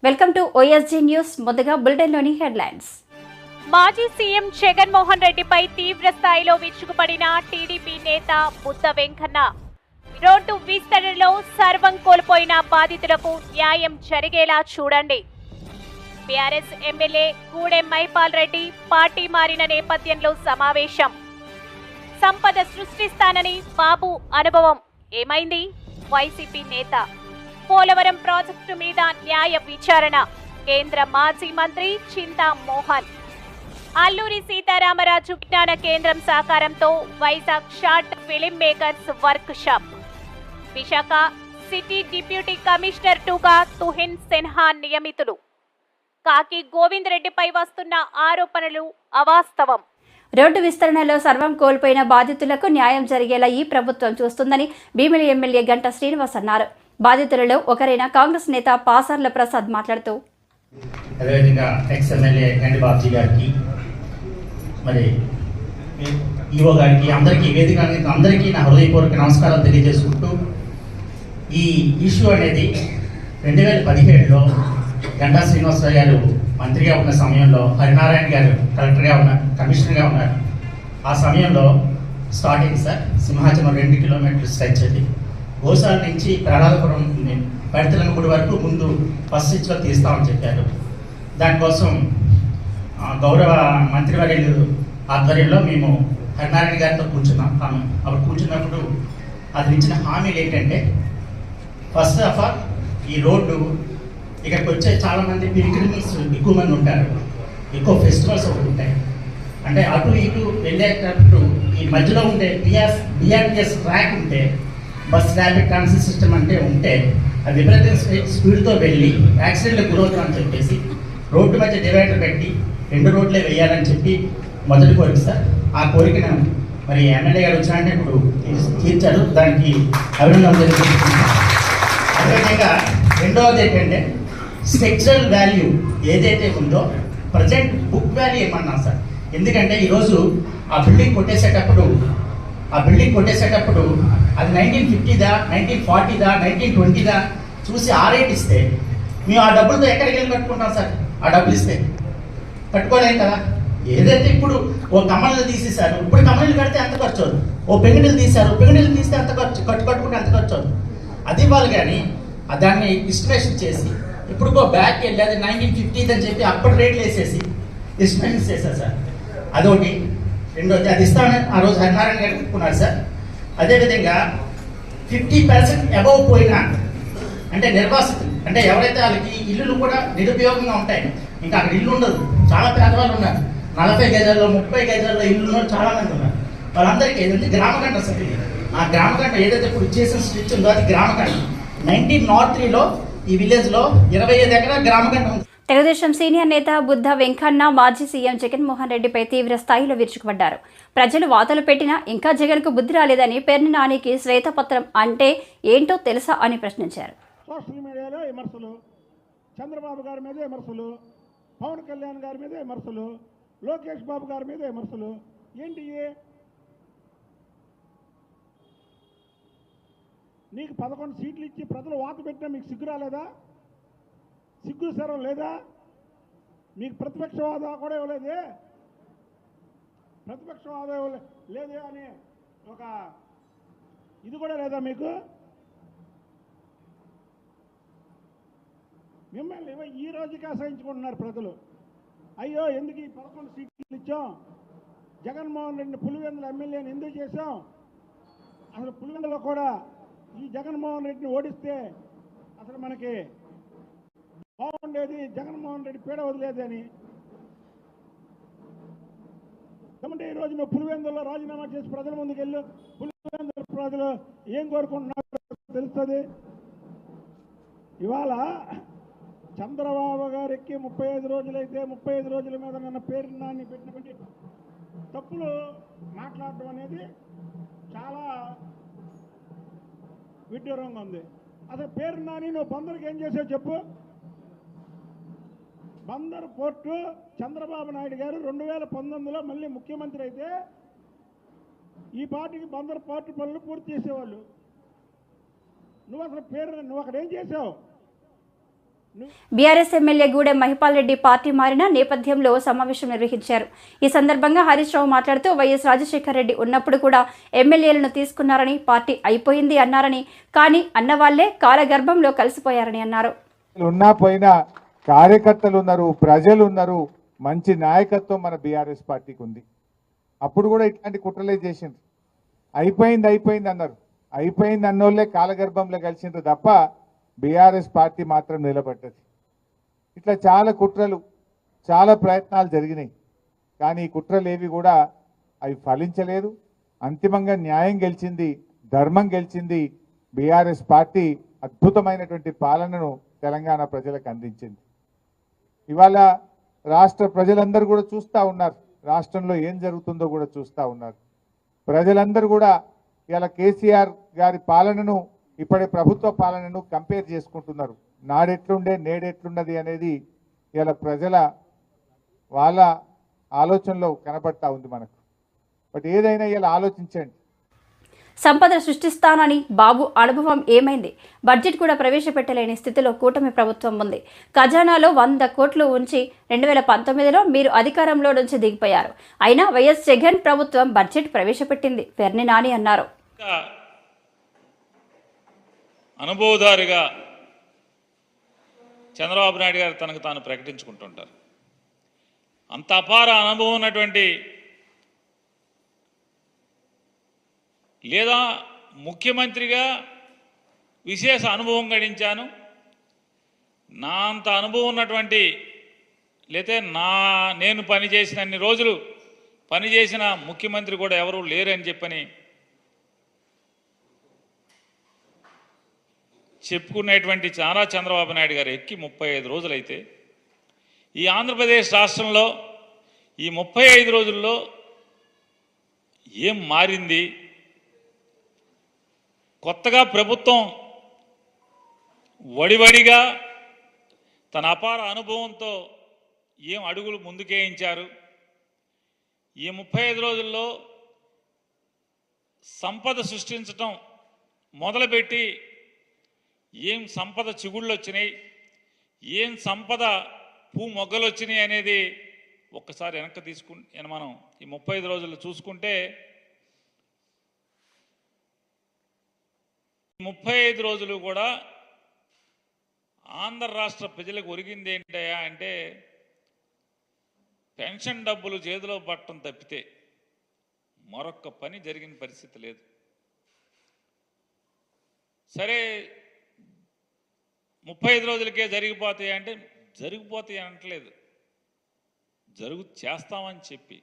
Welcome to OSG news. ముందుగా బులెటిన్లోని headlines. మాజీ CM Jaganmohan రెడ్డిపై తీవ్ర స్థాయిలో విరుచుకుపడిన టీడీపీ నేత బుద్ధ వెంకన్న. రోడ్డు విస్తరణలో సర్వం కోల్పోయిన బాధితులకు న్యాయం జరిగేలా చూడండి. BRS MLA Gudem Mypal Reddy party మారిన నేపథ్యంలో సమావేశం. సంపద సృష్టిస్తానని బాబు అనుభవం ఏమైంది? వైసీపీ నేత. పోలవరం ప్రాజెక్టు మీద న్యాయ విచారణ. కేంద్ర మాజీ మంత్రి చింతా మోహన్. అల్లూరి సీతారామరాజు విజ్ఞాన కేంద్రం సహకారంతో Vizag short film makers workshop. Visakha city deputy commissioner 2గా తుహిన్ సిన్హా నియమితులు. కాకి గోవింద్ రెడ్డిపై వస్తున్న ఆరోపణలు అవాస్తవం. రోడ్డు విస్తరణలో సర్వం కోల్పోయిన బాధితులకు న్యాయం జరిగేలా ఈ ప్రభుత్వం చూస్తుందని భీమిలి ఎమ్మెల్యే గంటా శ్రీనివాస్ అన్నారు. బాధితులలో ఒకరైన కాంగ్రెస్ నేత పాసర్ల ప్రసాద్ మాట్లాడుతూ, అదేవిధంగా ఎక్స్ ఎమ్మెల్యే గండి బాబ్జీ గారికి, మరి ఈవో గారికి, అందరికీ వేదిక అందరికీ నా హృదయపూర్వక నమస్కారాలు తెలియజేసుకుంటూ, ఈ ఇష్యూ అనేది 2017లో గంటా శ్రీనివాసరావు గారు మంత్రిగా ఉన్న సమయంలో, హరినారాయణ గారు కలెక్టర్గా ఉన్నారు, కమిషనర్గా ఉన్నారు. ఆ సమయంలో స్టార్టింగ్ సార్ సింహాచలం 2 కిలోమీటర్లు స్ట్రెచ్ అది గోసాల నుంచి ప్రహ్లాదపురం పడితలంగుడి వరకు ముందు ఫస్ట్ స్విచ్లో తీస్తామని చెప్పారు. దానికోసం గౌరవ మంత్రివర్యులు ఆధ్వర్యంలో మేము హరినారాయణ గారితో కూర్చున్నాం. అప్పుడు కూర్చున్నప్పుడు అది ఇచ్చిన హామీలు ఏంటంటే, ఫస్ట్ ఆఫ్ ఆల్ ఈ రోడ్డు ఇక్కడికి వచ్చే చాలామంది పిలిగ్రిమ్స్ ఎక్కువ మంది ఉంటారు, ఎక్కువ ఫెస్టివల్స్ ఒకటి ఉంటాయి. అంటే అటు ఇటు వెళ్ళేటప్పుడు ఈ మధ్యలో ఉండే బిఆర్టీఎస్ ట్రాక్ ఉంటే, బస్ ర్యాపిడ్ ట్రాన్సిట్ సిస్టమ్ అంటే ఉంటే, అది విపరీత స్పీడ్తో వెళ్ళి యాక్సిడెంట్లకు గురవుతామని చెప్పేసి రోడ్డు మధ్య డివైడర్ పెట్టి 2 రోడ్లే వేయాలని చెప్పి మొదటి కోరిక సార్. ఆ కోరికను మరి ఎమ్మెల్యే గారు వచ్చినట్టే ఇప్పుడు తీర్చారు, దానికి అభినందనలు తెలుసుకుంటున్నాను. అదేవిధంగా రెండవది ఏంటంటే, స్ట్రక్చరల్ వాల్యూ ఏదైతే ఉందో ప్రజెంట్ బుక్ వాల్యూ ఏమన్నా సార్. ఎందుకంటే ఈరోజు ఆ బిల్డింగ్ కొట్టేసేటప్పుడు అది 1950దా, 1940దా, 1920దా చూసి ఆ రేట్ ఇస్తే మేము ఆ డబ్బులతో ఎక్కడికి వెళ్ళి కట్టుకుంటాం సార్? ఆ డబ్బులు ఇస్తే కట్టుకోలేం కదా. ఏదైతే ఇప్పుడు ఓ కమ్మలు తీసేశారు, ఇప్పుడు కమ్మలు కడితే ఎంత ఖర్చు అవుతుంది. ఓ పెంగిడిలు తీశారు, పెంగిడిలు తీస్తే ఎంత ఖర్చు, కట్టుకుంటే ఎంత ఖర్చు అవుతుంది. అది ఇవ్వాలి. కానీ దాన్ని ఎస్టిమేషన్ చేసి ఇప్పుడు బ్యాక్ వెళ్ళి అది 1950 అని చెప్పి అప్పుడు రేట్లు వేసేసి ఎస్టిమేషన్ చేశారు సార్. అదొకటి. రెండోది, అది ఇస్తామని ఆ రోజు హరినారాయణ గారు చెప్పుకున్నారు సార్. అదేవిధంగా 50% అబవ్ పోయినా అంటే నిర్వాసితులు, అంటే ఎవరైతే వాళ్ళకి ఇల్లులు కూడా నిరుపయోగంగా ఉంటాయి, ఇంకా అక్కడ ఇల్లు ఉండదు. చాలా పేదవాళ్ళు ఉన్నారు, 40 గజాల్లో 30 గజాల్లో ఇల్లు ఉన్న చాలా మంది ఉన్నారు. వాళ్ళందరికీ ఏదంటే గ్రామకంట సార్. ఆ గ్రామకంట ఏదైతే ఇప్పుడు చేసిన స్విచ్ ఉందో అది గ్రామకంట. 1903లో ఈ విలేజ్లో 25 ఎకరాల గ్రామకంట ఉంది. తెలుగుదేశం సీనియర్ నేత బుద్ధ వెంకన్న మాజీ సీఎం జగన్మోహన్ రెడ్డిపై తీవ్ర స్థాయిలో విరుచుకుపడ్డారు. ప్రజలు వాతలు పెట్టినా ఇంకా జగన్కు బుద్ధి రాలేదని, పేర్ని నానికి శ్వేతపత్రం అంటే ఏంటో తెలుసా అని ప్రశ్నించారు. సోషల్ మీడియాలో విమర్శలు, చంద్రబాబు గారి మీద విమర్శలు, పవన్ కళ్యాణ్ గారి మీద విమర్శలు, లోకేష్ బాబు గారి మీద విమర్శలు. ఏంటి నీకు 11 సీట్లు ఇచ్చి ప్రజలు వాత పెట్టినా మీకు సిగ్గు రాలేదా? సిగ్గు సరం లేదా? మీకు ప్రతిపక్ష హోదా కూడా ఇవ్వలేదే, ప్రతిపక్ష హోదా లేదే అని ఒక ఇది కూడా లేదా మీకు? మిమ్మల్ని ఈ రోజుకి అసహించుకుంటున్నారు ప్రజలు. అయ్యో ఎందుకు ఈ 11 సీట్లు ఇచ్చాం, జగన్మోహన్ రెడ్డిని పులివెందుల ఎమ్మెల్యేని ఎందుకు చేశాం, అసలు పులివెందులో కూడా ఈ జగన్మోహన్ రెడ్డిని ఓడిస్తే అసలు మనకి బాగుండేది, జగన్మోహన్ రెడ్డి పీడ వదిలేదని. కాబట్టి ఈరోజు నువ్వు పులివెందుల్లో రాజీనామా చేసి ప్రజల ముందుకు వెళ్ళు. పులివెందుల ప్రజలు ఏం కోరుకుంటున్నారో తెలుస్తుంది. ఇవాళ చంద్రబాబు గారికి 35 రోజులైతే 35 రోజుల మీద నన్న పేరు నాన్ని పెట్టినటువంటి తప్పులు మాట్లాడటం అనేది చాలా విడ్డూరంగా ఉంది. అసలు పేరు నాని నువ్వు బందరుకి ఏం చేసావు చెప్పు? బందరు పోర్టు చంద్రబాబు నాయుడు గారు 2019లో మళ్ళీ ముఖ్యమంత్రి అయితే ఈ పార్టీకి బందరు పోర్టు పనులు పూర్తి చేసేవాళ్ళు. నువ్వు అసలు పేరు నువ్వు అక్కడ ఏం చేసావు? BRS MLA Gudem Mahipal Reddy party మారిన నేపథ్యంలో సమావేశం నిర్వహించారు. ఈ సందర్భంగా హరీష్ రావు మాట్లాడుతూ వైఎస్ రాజశేఖర రెడ్డి ఉన్నప్పుడు కూడా ఎమ్మెల్యేలను తీసుకున్నారని, పార్టీ అయిపోయింది అన్నారని, కానీ అన్నవాళ్లే కాలగర్భంలో కలిసిపోయారని అన్నారు. ఉన్నా పోయినా కార్యకర్తలు ఉన్నారు, ప్రజలు ఉన్నారు, మంచి నాయకత్వం మన బీఆర్ఎస్ పార్టీకి ఉంది. అప్పుడు కూడా ఇట్లాంటి కుట్రలే చేసిండ్రు. అయిపోయింది అన్నారు. అయిపోయింది అన్నోళ్ళే కాలగర్భంలో కలిసిండ్రు తప్ప బీఆర్ఎస్ పార్టీ మాత్రం నిలబడ్డది. ఇట్లా చాలా కుట్రలు, చాలా ప్రయత్నాలు జరిగినాయి. కానీ ఈ కుట్రలు ఏవి కూడా అవి ఫలించలేదు. అంతిమంగా న్యాయం గెలిచింది, ధర్మం గెలిచింది. బీఆర్ఎస్ పార్టీ అద్భుతమైనటువంటి పాలనను తెలంగాణ ప్రజలకు అందించింది. ఇవాళ రాష్ట్ర ప్రజలందరూ కూడా చూస్తూ ఉన్నారు. రాష్ట్రంలో ఏం జరుగుతుందో కూడా చూస్తూ ఉన్నారు. ప్రజలందరూ కూడా ఇవాళ కేసీఆర్ గారి పాలనను, ఇప్పటి ప్రభుత్వ పాలనను కంపేర్ చేసుకుంటున్నారు. నాడెట్లుండే నేడెట్లున్నది అనేది ఇవాళ ప్రజల వాళ్ళ ఆలోచనలో కనబడతా ఉంది మనకు. బట్ ఏదైనా ఇలా ఆలోచించండి. సంపద సృష్టిస్తానని బాబు అనుభవం ఏమైంది? బడ్జెట్ కూడా ప్రవేశపెట్టలేని స్థితిలో కూటమి ప్రభుత్వం ఉంది. ఖజానాలో 100 కోట్లు ఉంచి 2019లో మీరు అధికారంలో నుంచి దిగిపోయారు. అయినా వైఎస్ జగన్ ప్రభుత్వం బడ్జెట్ ప్రవేశపెట్టింది. పెర్ని నాని అన్నారు. అనుభవదారిగా చంద్రబాబు నాయుడు గారు తనకు తాను ప్రకటించుకుంటుంటారు. అంత అపార అనుభవం ఉన్నటువంటి, లేదా ముఖ్యమంత్రిగా విశేష అనుభవం గడించాను, నా అంత అనుభవం ఉన్నటువంటి, లేతే నేను పనిచేసినన్ని రోజులు పనిచేసిన ముఖ్యమంత్రి కూడా ఎవరూ లేరని చెప్పని చెప్పుకునేటువంటి చాలా చంద్రబాబు నాయుడు గారు ఎక్కి 35 రోజులైతే ఈ ఆంధ్రప్రదేశ్ రాష్ట్రంలో ఈ 35 రోజుల్లో ఏం మారింది? కొత్తగా ప్రభుత్వం వడివడిగా తన అపార అనుభవంతో ఏం అడుగులు ముందుకేయించారు? ఈ 35 రోజుల్లో సంపద సృష్టించటం మొదలుపెట్టి ఏం సంపద చిగుళ్ళు వచ్చినాయి, ఏం సంపద మొగ్గలు వచ్చినాయి అనేది ఒక్కసారి వెనక్కి తీసుకుని మనం ఈ 35 రోజులు చూసుకుంటే 35 రోజులు కూడా ఆంధ్ర రాష్ట్ర ప్రజలకు ఒరిగింది ఏంటయ్యా అంటే పెన్షన్ డబ్బులు చేతిలో పట్టడం తప్పితే మరొక్క పని జరిగిన పరిస్థితి లేదు. సరే 35 రోజులకే జరిగిపోతాయి అంటే జరిగిపోతాయి అనట్లేదు, చేస్తామని చెప్పి.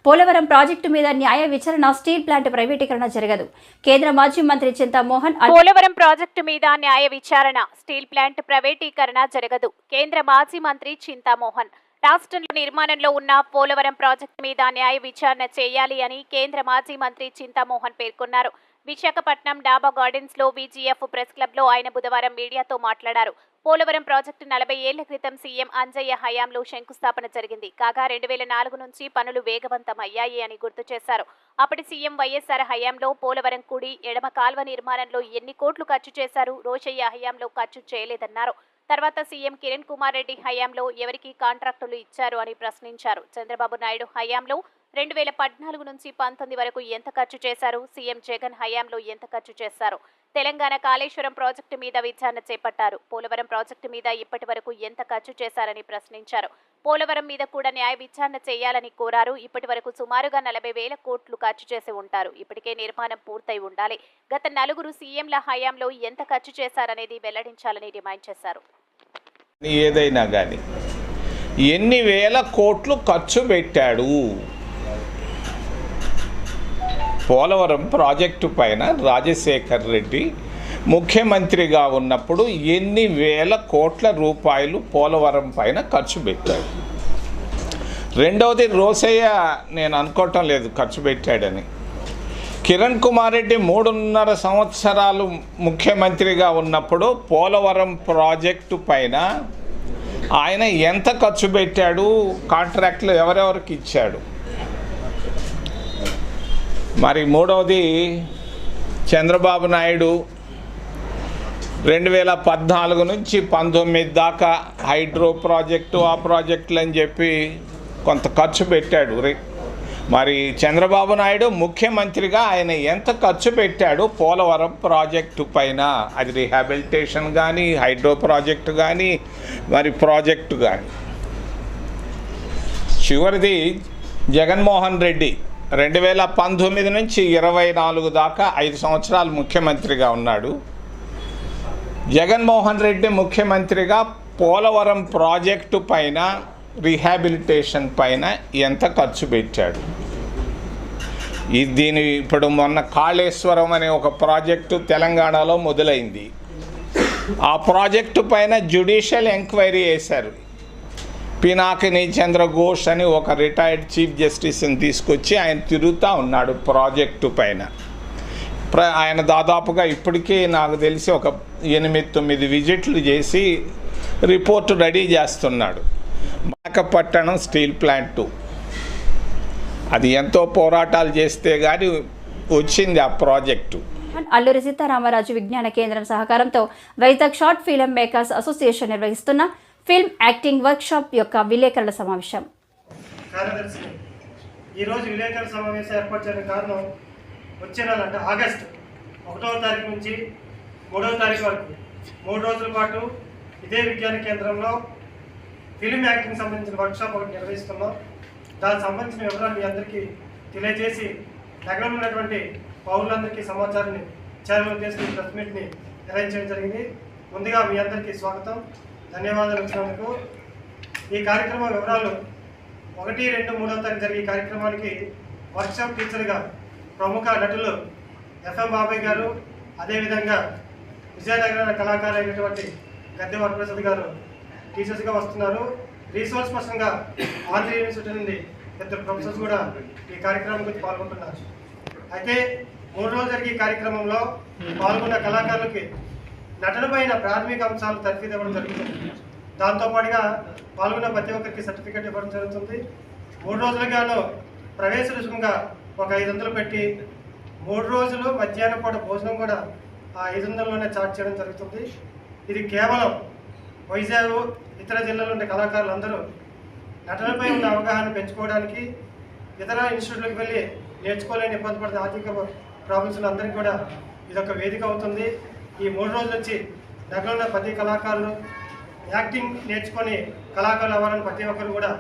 పోలవరం ప్రాజెక్టు మీద న్యాయ విచారణ, స్టీల్ ప్లాంట్ ప్రైవేటీకరణ జరగదు. కేంద్ర మాజీ మంత్రి చింతామోహన్. పోలవరం ప్రాజెక్టు మీద న్యాయ విచారణ, స్టీల్ ప్లాంట్ ప్రైవేటీకరణ జరగదు. కేంద్ర మాజీ మంత్రి చింతామోహన్ రాష్ట్రంలో నిర్మాణంలో ఉన్న పోలవరం ప్రాజెక్టు మీద న్యాయ విచారణ చేయాలి అని కేంద్ర మాజీ మంత్రి చింతామోహన్ పేర్కొన్నారు. విశాఖపట్నం డాబా గార్డెన్స్ లో విజిఎఫ్ ప్రెస్ క్లబ్ లో ఆయన బుధవారం మీడియాతో మాట్లాడారు. పోలవరం ప్రాజెక్టు 40 ఏళ్ల క్రితం సీఎం అంజయ్య హయాంలో శంకుస్థాపన జరిగింది. కాగా 2004 నుంచి పనులు వేగవంతం అయ్యాయి అని గుర్తు చేశారు. అప్పటి సీఎం వైఎస్ఆర్ హయాంలో పోలవరం కుడి ఎడమ కాల్వ నిర్మాణంలో ఎన్ని కోట్లు ఖర్చు చేశారు? రోషయ్య హయాంలో ఖర్చు చేయలేదన్నారు. తర్వాత సీఎం కిరణ్ కుమార్ రెడ్డి హయాంలో ఎవరికి కాంట్రాక్టులు ఇచ్చారు అని ప్రశ్నించారు. చంద్రబాబు నాయుడు హయాంలో 2014 నుంచి 19 వరకు ఎంత ఖర్చు చేశారు? సీఎం జగన్ హయాంలో ఎంత ఖర్చు చేశారు? తెలంగాణ కాళేశ్వరం ప్రాజెక్టు మీద విచారణ చేపట్టారు. పోలవరం ప్రాజెక్టు మీద ఇప్పటి వరకు ఎంత ఖర్చు చేశారని ప్రశ్నించారు. పోలవరం మీద కూడా న్యాయ విచారణ చేయాలని కోరారు. ఇప్పటి వరకు సుమారుగా 40,000 కోట్లు ఖర్చు చేసి ఉంటారు. ఇప్పటికే నిర్మాణం పూర్తయి ఉండాలి. గత 4 సీఎంల హయాంలో ఎంత ఖర్చు చేశారనేది వెల్లడించాలని డిమాండ్ చేశారు. ఏదైనా కానీ ఎన్ని వేల కోట్లు ఖర్చు పెట్టాడు? పోలవరం ప్రాజెక్టు పైన రాజశేఖర్ రెడ్డి ముఖ్యమంత్రిగా ఉన్నప్పుడు ఎన్ని వేల కోట్ల రూపాయలు పోలవరం పైన ఖర్చు పెట్టాడు? రెండవది, రోసయ్య నేను అనుకోవటం లేదు ఖర్చు పెట్టాడని. కిరణ్ కుమార్ రెడ్డి 3.5 సంవత్సరాలు ముఖ్యమంత్రిగా ఉన్నప్పుడు పోలవరం ప్రాజెక్టు పైన ఆయన ఎంత ఖర్చు పెట్టాడు? కాంట్రాక్టులు ఎవరెవరికి ఇచ్చాడు? మరి మూడవది, చంద్రబాబు నాయుడు 2014 నుంచి 19 దాకా హైడ్రో ప్రాజెక్టు ఆ ప్రాజెక్టులు అని చెప్పి కొంత ఖర్చు పెట్టాడు. మరి చంద్రబాబు నాయుడు ముఖ్యమంత్రిగా ఆయన ఎంత ఖర్చు పెట్టాడు పోలవరం ప్రాజెక్టు పైన, అది రీహాబిలిటేషన్ కానీ హైడ్రో ప్రాజెక్టు కానీ మరి ప్రాజెక్టు కానీ. చివరిది జగన్మోహన్ రెడ్డి 2019 నుంచి 24 దాకా 5 సంవత్సరాలు ముఖ్యమంత్రిగా ఉన్నాడు. జగన్మోహన్ రెడ్డి ముఖ్యమంత్రిగా పోలవరం ప్రాజెక్టు పైన రీహాబిలిటేషన్ పైన ఎంత ఖర్చు పెట్టాడు? దీని ఇప్పుడు మొన్న కాళేశ్వరం అనే ఒక ప్రాజెక్టు తెలంగాణలో మొదలైంది. ఆ ప్రాజెక్టు పైన జ్యుడిషియల్ ఎంక్వైరీ వేశారు. పినాకిని చంద్ర ఘోష్ అని ఒక రిటైర్డ్ చీఫ్ జస్టిస్ని తీసుకొచ్చి ఆయన తిరుగుతూ ఉన్నాడు ప్రాజెక్టు పైన. ఆయన దాదాపుగా ఇప్పటికీ నాకు తెలిసి ఒక 8-9 విజిట్లు చేసి రిపోర్టు రెడీ చేస్తున్నాడు. విశాఖపట్నం స్టీల్ ప్లాంటు అది ఎంతో పోరాటాలు చేస్తే కానీ వచ్చింది ఆ ప్రాజెక్టు. అల్లూరి సీతారామరాజు విజ్ఞాన కేంద్రం సహకారంతో Vizag short film makers association నిర్వహిస్తున్న ఫిల్మ్ యాక్టింగ్ వర్క్షాప్ యొక్క విలేకరుల సమావేశం. కార్యదర్శి ఈరోజు విలేకరుల సమావేశం ఏర్పాటు చేయడానికి కారణం వచ్చే నెల అంటే ఆగస్టు 1వ తారీఖు నుంచి 3వ తారీఖు వరకు 3 రోజుల పాటు ఇదే విజ్ఞాన కేంద్రంలో ఫిల్మ్ యాక్టింగ్ సంబంధించిన వర్క్షాప్ ఒకటి నిర్వహిస్తున్నాం. దానికి సంబంధించిన వివరాలు మీ అందరికీ తెలియజేసి నగరంలో ఉన్నటువంటి పౌరులందరికీ సమాచారాన్ని చేరవేల ఉద్దేశించి ప్రెస్ మీట్ని అరేంజ్ చేయడం జరిగింది. ముందుగా మీ అందరికీ స్వాగతం, ధన్యవాదాలు వచ్చినందుకు. ఈ కార్యక్రమం వివరాలు 1, 2, 3వ తారీఖు జరిగే కార్యక్రమానికి వర్క్షాప్ టీచర్గా ప్రముఖ నటులు ఎఫ్ఎం బాబాయ్ గారు, అదేవిధంగా విజయనగర కళాకారు అయినటువంటి గద్దె వరప్రసాద్ గారు టీచర్స్గా వస్తున్నారు. రీసోర్స్ పర్సన్గా ఆంధ్ర యూనివర్సిటీ నుండి 2 ప్రొఫెసర్స్ కూడా ఈ కార్యక్రమం గురించి పాల్గొంటున్నారు. అయితే 3 రోజులు జరిగే కార్యక్రమంలో పాల్గొన్న కళాకారులకి నటనపైన ప్రాథమిక అంశాలు తర్ఫీదు ఇవ్వడం జరుగుతుంది. దాంతోపాటుగా పాల్గొన్న ప్రతి ఒక్కరికి సర్టిఫికేట్ ఇవ్వడం జరుగుతుంది. 3 రోజులుగాను ప్రవేశ రుసుముగా ఒక 500 పెట్టి 3 రోజులు మధ్యాహ్నం పూట భోజనం కూడా ఆ 500లోనే చార్జ్ చేయడం జరుగుతుంది. ఇది కేవలం వైజాగ్ ఇతర జిల్లాలో ఉండే కళాకారులు అందరూ నటనపై ఉన్న అవగాహన పెంచుకోవడానికి, ఇతర ఇన్స్టిట్యూట్లకు వెళ్ళి నేర్చుకోలేని ఇబ్బంది పడిన ఆర్థిక ప్రాబ్లమ్స్ అందరికీ కూడా ఇదొక వేదిక అవుతుంది. ఈ 3 రోజుల నుంచి నగరంలో ఉన్న ప్రతి కళాకారులు యాక్టింగ్ నేర్చుకొని కళాకారులు అవ్వాలని ప్రతి ఒక్కరు కూడా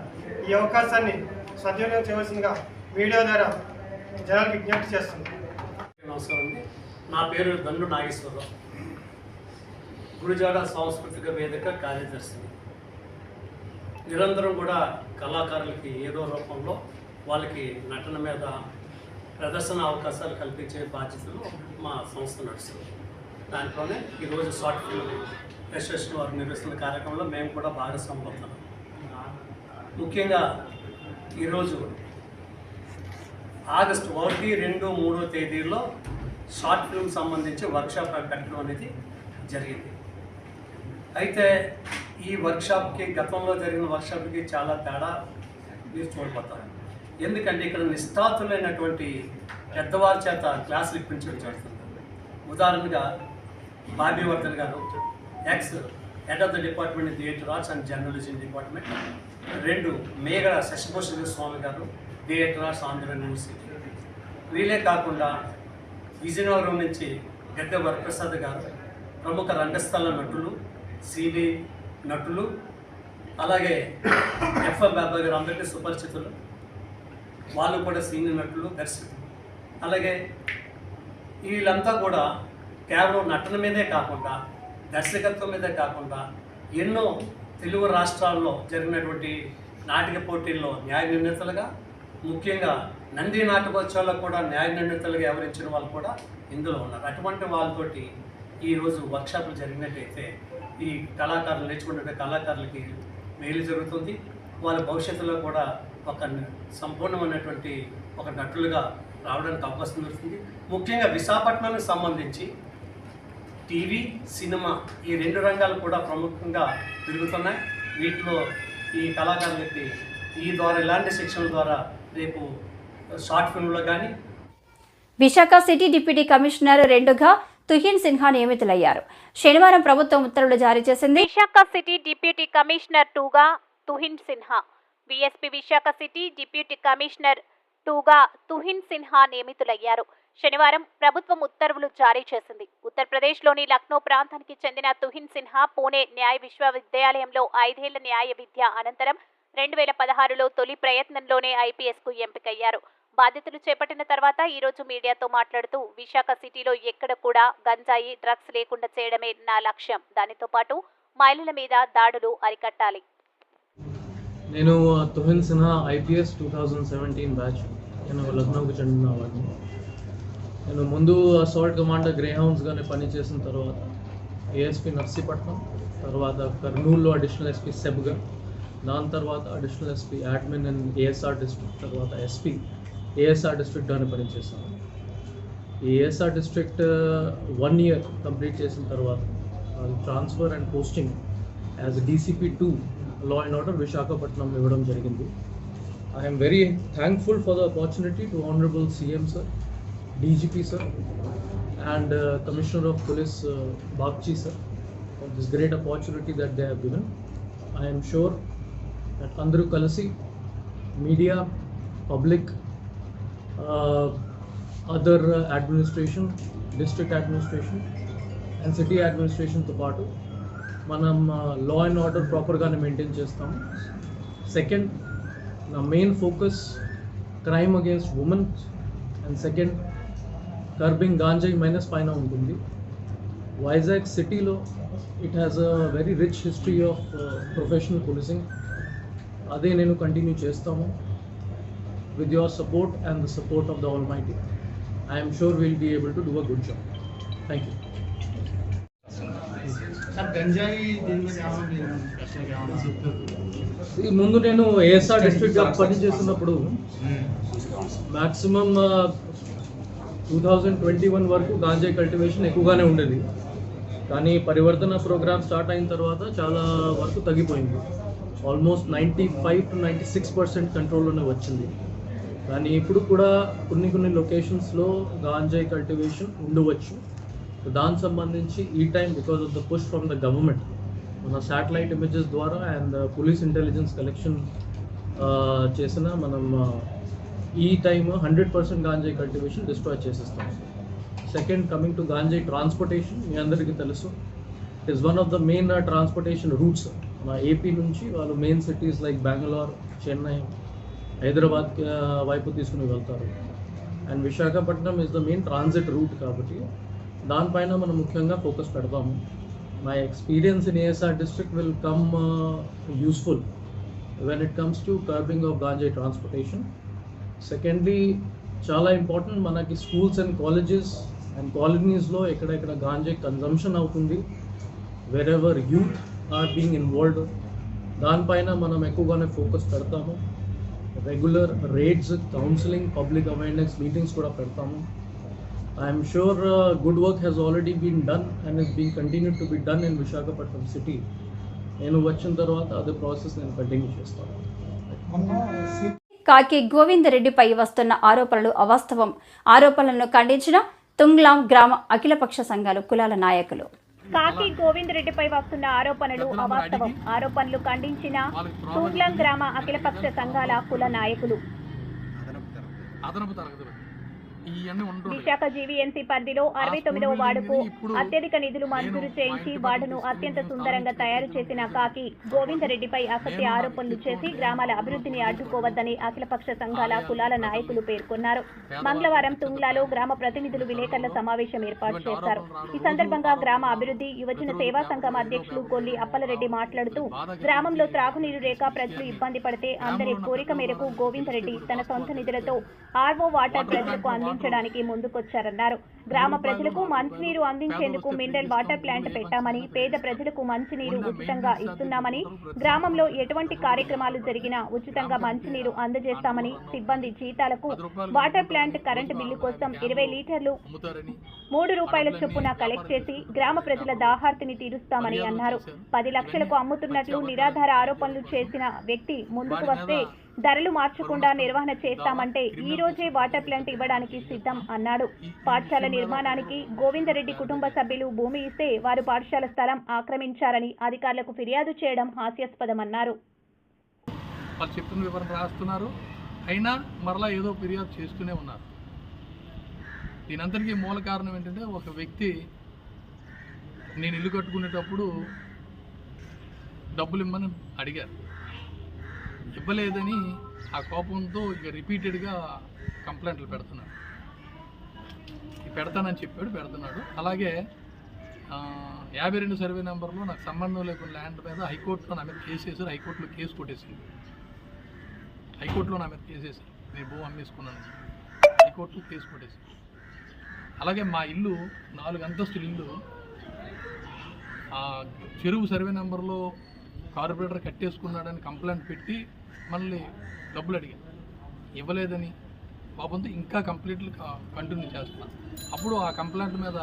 ఈ అవకాశాన్ని సద్వినియోగం చేయవలసిందిగా మీడియా ద్వారా జనాలకు విజ్ఞప్తి చేస్తుంది. నమస్కారం అండి. నా పేరు దండు నాగేశ్వరరావు, గురుజాడ సాంస్కృతిక వేదిక కార్యదర్శిని. నిరంతరం కూడా కళాకారులకి ఏదో రూపంలో వాళ్ళకి నటన మీద ప్రదర్శన అవకాశాలు కల్పించే బాధ్యతలు మా సంస్థ నడుస్తుంది. దాంట్లోనే ఈరోజు షార్ట్ ఫిల్మ్ అసోసియేషన్ వారు నిర్వహిస్తున్న కార్యక్రమంలో మేము కూడా భాగస్వామ్యం అవుతున్నాం. ముఖ్యంగా ఈరోజు ఆగస్టు 1, 2, 3వ తేదీల్లో షార్ట్ ఫిల్మ్ సంబంధించి వర్క్షాప్ పెట్టడం అనేది జరిగింది. అయితే ఈ వర్క్షాప్కి గతంలో జరిగిన వర్క్షాప్కి చాలా తేడా మీరు చూడబోతారు. ఎందుకంటే ఇక్కడ నిష్ఠాతులైనటువంటి పెద్దవారి చేత క్లాసులు ఇప్పించడం జరుగుతుంది. ఉదాహరణగా బాబీ వర్ధన్ గారు, ex head of the department theatre arts and journalism department. 2 Megada Shashibhushan స్వామి గారు, థియేటర్ ఆర్ట్స్ ఆంధ్ర యూనివర్సిటీ. వీళ్ళే కాకుండా విజయనగరం నుంచి గద్దె వరప్రసాద్ గారు, ప్రముఖ రంగస్థల నటులు, సినీ నటులు, అలాగే ఎఫ్ఎం బాబాయ్ గారు అందరికీ సుపరిచితులు. వాళ్ళు కూడా సీనియర్ నటులు, దర్శకులు. అలాగే వీళ్ళంతా కూడా కేవలం నటన మీదే కాకుండా, దర్శకత్వం మీదే కాకుండా ఎన్నో తెలుగు రాష్ట్రాల్లో జరిగినటువంటి నాటక పోటీల్లో న్యాయ నిర్ణేతలుగా, ముఖ్యంగా నంది నాటకోత్సవాల్లో కూడా న్యాయ నిర్ణేతలుగా ఎవరించిన వాళ్ళు కూడా ఇందులో ఉన్నారు. అటువంటి వాళ్ళతోటి ఈరోజు వర్క్షాపులు జరిగినట్టయితే ఈ కళాకారులు నేర్చుకునే కళాకారులకి మేలు జరుగుతుంది. వాళ్ళ భవిష్యత్తులో కూడా ఒక సంపూర్ణమైనటువంటి ఒక నటులుగా రావడానికి అవకాశం దొరుకుతుంది. ముఖ్యంగా విశాఖపట్నానికి సంబంధించి టీవీ, సినిమా ఈ 2 రంగాలు కూడా ప్రముఖంగా పెరుగుతున్నాయి. వీటిలో ఈ కళాకారులకి ఈ ద్వారా ఇలాంటి శిక్షణ ద్వారా రేపు షార్ట్ ఫిల్మ్లో కానీ విశాఖ సిటీ డిప్యూటీ కమిషనర్ 2గా తుహిన్ సిన్హా నియమితులయ్యారు. శనివారం ప్రభుత్వం ఉత్తర్వులు జారీ చేసింది. విశాఖ సిటీ డిప్యూటీ కమిషనర్ 2గా Tuhin Sinha, BSP Visakha city deputy commissioner 2గా తుహిన్ సిన్హా నియమితులయ్యారు. శనివారం ప్రభుత్వం ఉత్తర్వులు జారీ చేసింది. ఉత్తరప్రదేశ్లోని లక్నో ప్రాంతానికి చెందిన తుహిన్ సిన్హా పూణే న్యాయ విశ్వవిద్యాలయంలో 5 ఏళ్ల న్యాయ విద్య అనంతరం 2016లో తొలి ప్రయత్నంలోనే ఐపీఎస్కు ఎంపికయ్యారు. బాధ్యతలు చేపట్టిన తర్వాత ఈ రోజు మీడియాతో మాట్లాడుతూ విశాఖ సిటీలో ఎక్కడ కూడా గంజాయి, డ్రగ్స్ లేకుండా చేయడమే నా లక్ష్యం. దానితో పాటు మహిళల మీద దాడులు అరికట్టాలి. నేను తుహిన్ సిన్హా ఐపీఎస్ 2017 బ్యాచ్. నేను లక్నోకి చెందిన వాడిని. నేను ముందు అసాల్ట్ కమాండర్ గ్రేహౌండ్స్గానే పనిచేసిన తర్వాత ఏఎస్పీ నర్సీపట్నం, తర్వాత కర్నూలులో అడిషనల్ ఎస్పీ సెబ్గా, దాని తర్వాత additional SP admin and ASR district, తర్వాత ఎస్పీ ఏఎస్ఆర్ డిస్ట్రిక్ట్గానే పనిచేస్తాను. ఈ ఏఎస్ఆర్ డిస్ట్రిక్ట్ 1 year కంప్లీట్ చేసిన తర్వాత transfer and posting as DCP 2 law and order Visakhapatnam ఇవ్వడం జరిగింది. I'm very thankful for the opportunity to honourable CM sir, DGP sir and Commissioner of Police Bagchi sir for this great opportunity that they have given. I am sure that Andru Kalasi, media, public, other administration, district administration and city administration to part manam law and order proper gaane maintain chestam. Second, the main focus crime against women, and second curbing ganja minus paina untundi. Vizag city lo it has a very rich history of professional policing. Ade nenu continue chestamu with your support and the support of the Almighty. I am sure we'll be able to do a good job. Thank you. ముందు నేను ASR డిస్ట్రిక్ట్గా పనిచేస్తున్నప్పుడు maximum 2021 వరకు గాంజాయి cultivation ఎక్కువగానే ఉండేది. కానీ పరివర్తన programme start అయిన తర్వాత చాలా వరకు తగ్గిపోయింది. ఆల్మోస్ట్ 95 to 96% కంట్రోల్లోనే వచ్చింది. కానీ ఇప్పుడు కూడా కొన్ని లొకేషన్స్లో గాంజాయి కల్టివేషన్ ఉండవచ్చు. దానికి సంబంధించి ఈ time because of the push from the government మన శాటిలైట్ ఇమేజెస్ ద్వారా అండ్ పోలీస్ ఇంటెలిజెన్స్ కలెక్షన్ చేసిన మనం ఈ టైం 100% గాంజాయి కల్టివేషన్ డిస్ట్రాయ్ చేసేస్తాం. సెకండ్, కమింగ్ టు గాంజాయి ట్రాన్స్పోర్టేషన్, మీ అందరికీ తెలుసు it is one of the main transportation routes. మన ఏపీ నుంచి వాళ్ళు main cities like Bengaluru, Chennai, Hyderabad వైపు తీసుకుని వెళ్తారు. And Visakhapatnam is the main transit route కాబట్టి దానిపైన మనం ముఖ్యంగా ఫోకస్ పెడతాము. My experience in ASR district will come useful when it comes to curbing of ganja transportation. Secondly, చాలా ఇంపార్టెంట్ మనకి స్కూల్స్ అండ్ కాలేజెస్ అండ్ కాలనీస్లో ఎక్కడెక్కడ గాంజాయి కన్జంప్షన్ అవుతుంది, wherever youth are being involved, దానిపైన మనం ఎక్కువగానే ఫోకస్ పెడతాము. Regular raids, counselling, public awareness meetings కూడా పెడతాము. I'm sure good work has already been done and is being continue to be done in Visakhapatnam city. నేను వచ్చిన తర్వాత అదే ప్రాసెస్ నేను కంటిన్యూ చేస్తాను. కాకి గోవిందరెడ్డిపై వస్తున్న ఆరోపణలు అవాస్తవం. ఆరోపణలను ఖండించిన తుంగ్లాం గ్రామ అఖిలపక్ష సంఘాలు కులాల నాయకులు. కాకి గోవిందరెడ్డిపై వస్తున్న ఆరోపణలు అవాస్తవం. ఆరోపణలు ఖండించిన తుంగ్లాం గ్రామ అఖిలపక్ష సంఘాల కుల నాయకులు. విశాఖ జీవీఎంసీ పరిధిలో 69వ వార్డుకు అత్యధిక నిధులు మంజూరు చేయించి వార్డును అత్యంత సుందరంగా తయారు చేసిన కాకి గోవిందరెడ్డిపై అసత్య ఆరోపణలు చేసి గ్రామాల అభివృద్ధిని అడ్డుకోవద్దని అఖిలపక్ష సంఘాల కులాల నాయకులు పేర్కొన్నారు. మంగళవారం తుంగ్లాలో గ్రామ ప్రతినిధులు విలేకరుల సమావేశం ఏర్పాటు చేశారు. ఈ సందర్భంగా గ్రామ అభివృద్ధి యువజన సేవా సంఘం అధ్యక్షులు కొల్లి అప్పలరెడ్డి మాట్లాడుతూ గ్రామంలో త్రాగునీరు లేక ప్రజలు ఇబ్బంది పడితే అందరి కోరిక మేరకు గోవిందరెడ్డి తన సొంత నిధులతో ఆర్వో వాటర్ ప్రజలకు అందించడానికి ముందుకొచ్చారన్నారు. గ్రామ ప్రజలకు మంచినీరు అందించేందుకు మినరల్ వాటర్ ప్లాంట్ పెట్టామని, పేద ప్రజలకు మంచినీరు ఉచితంగా ఇస్తున్నామని, గ్రామంలో ఎటువంటి కార్యక్రమాలు జరిగినా ఉచితంగా మంచినీరు అందజేస్తామని, సిబ్బంది జీతాలకు, వాటర్ ప్లాంట్ కరెంటు బిల్లు కోసం 20 లీటర్లు 3 రూపాయల చొప్పున కలెక్ట్ చేసి గ్రామ ప్రజల దాహార్తిని తీరుస్తామని అన్నారు. 10 లక్షలకు అమ్ముతున్నట్లు నిరాధార ఆరోపణలు చేసిన వ్యక్తి ముందుకు వస్తే ధరలు మార్చకుండా నిర్వహణ చేస్తామంటే ఈ రోజే వాటర్ ప్లాంట్ ఇవ్వడానికి సిద్ధం అన్నాడు. పాఠశాల నిర్మాణానికి గోవిందరెడ్డి కుటుంబ సభ్యులు భూమి ఇస్తే వారు పాఠశాల స్థలం ఆక్రమించారని అధికారులకు ఫిర్యాదు చేయడం హాస్యాస్పదమన్నారు. వాళ్ళు చెప్పిన వివరణ రాస్తున్నారు, అయినా మరలా ఏదో ఫిర్యాదు చేస్తూనే ఉన్నారు. దీనంతటికీ మూల కారణం ఏంటంటే, ఒక వ్యక్తి నేను ఇల్లు కట్టుకునేటప్పుడు డబ్బులు ఇమ్మని అడిగారు, ఇవ్వలేదని ఆ కోపంతో ఇక రిపీటెడ్గా కంప్లైంట్లు పెడుతున్నాడు. పెడతానని చెప్పాడు, పెడుతున్నాడు. అలాగే 52 సర్వే నెంబర్లో నాకు సంబంధం లేకుండా ల్యాండ్ మీద హైకోర్టులో నా మీద కేసు వేశారు. హైకోర్టులో కేసు కొట్టేసింది. హైకోర్టులో నా మీద కేసు వేశారు, నేను భూ అమ్మేసుకున్నాను. హైకోర్టులో కేసు కొట్టేసింది. అలాగే మా ఇల్లు 4 అంతస్తుల ఇల్లు చెరువు సర్వే నెంబర్లో కార్పొరేటర్ కట్టేసుకున్నాడని కంప్లైంట్ పెట్టి మళ్ళీ డబ్బులు అడిగాను, ఇవ్వలేదని పాపంతో ఇంకా కంప్లీట్లు కంటిన్యూ చేస్తున్నాను. అప్పుడు ఆ కంప్లైంట్ మీద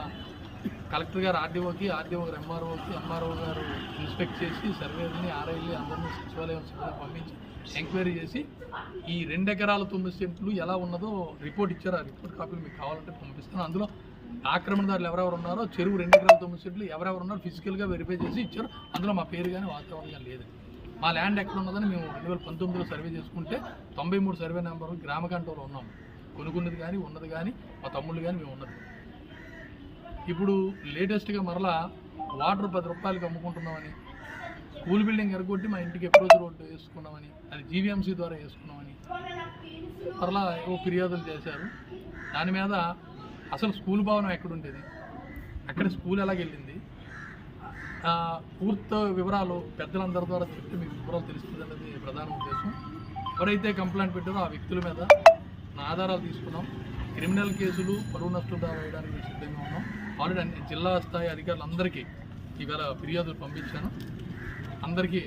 కలెక్టర్ గారు ఆర్డీఓకి, ఆర్డీఓ గారు ఎంఆర్ఓకి, ఎంఆర్ఓ గారు ఇన్స్పెక్ట్ చేసి సర్వేని, ఆర్ఐల్ని అందరినీ సచివాలయం పంపించి ఎంక్వైరీ చేసి ఈ 2 ఎకరాల 9 సెంట్లు ఎలా ఉన్నదో రిపోర్ట్ ఇచ్చారు. ఆ రిపోర్ట్ కాపీలు మీకు కావాలంటే పంపిస్తాను. అందులో ఆక్రమణదారులు ఎవరెవరు ఉన్నారో, చెరువు 2 ఎకరాల 9 సెంట్లు ఎవరెవరు ఉన్నారో ఫిజికల్గా వెరిఫై చేసి ఇచ్చారు. అందులో మా పేరు కానీ వాతావరణం కానీ లేదు. మా ల్యాండ్ ఎక్కడ ఉన్నదని మేము 2019లో సర్వే చేసుకుంటే 93 సర్వే నెంబర్ గ్రామ కంట్రోల్లో ఉన్నాము. కొనుక్కున్నది కానీ ఉన్నది కానీ మా తమ్ముళ్ళు కానీ మేము ఉన్నది. ఇప్పుడు లేటెస్ట్గా మరలా వాటర్ 10 రూపాయలకి అమ్ముకుంటున్నామని, స్కూల్ బిల్డింగ్ ఎరగొట్టి మా ఇంటికి అప్రోచ్ రోడ్డు వేసుకున్నామని, అది జీవీఎంసీ ద్వారా వేసుకున్నామని మరలా ఏవో ఫిర్యాదులు చేశారు. దాని మీద అసలు స్కూల్ భవనం ఎక్కడుండేది, అక్కడ స్కూల్ ఎలాగెళ్ళింది, పూర్తి వివరాలు పెద్దలందరి ద్వారా చెప్తే మీకు వివరాలు తెలుస్తుంది అనేది ప్రధాన ఉద్దేశం. ఎవరైతే కంప్లైంట్ పెట్టారో ఆ వ్యక్తుల మీద నా ఆధారాలు తీసుకున్నాం. క్రిమినల్ కేసులు, పరువు నష్టం వేయడానికి సిద్ధంగా ఉన్నాం. ఆల్రెడీ జిల్లా స్థాయి అధికారులందరికీ ఈవేళ ఫిర్యాదులు పంపించాను. అందరికీ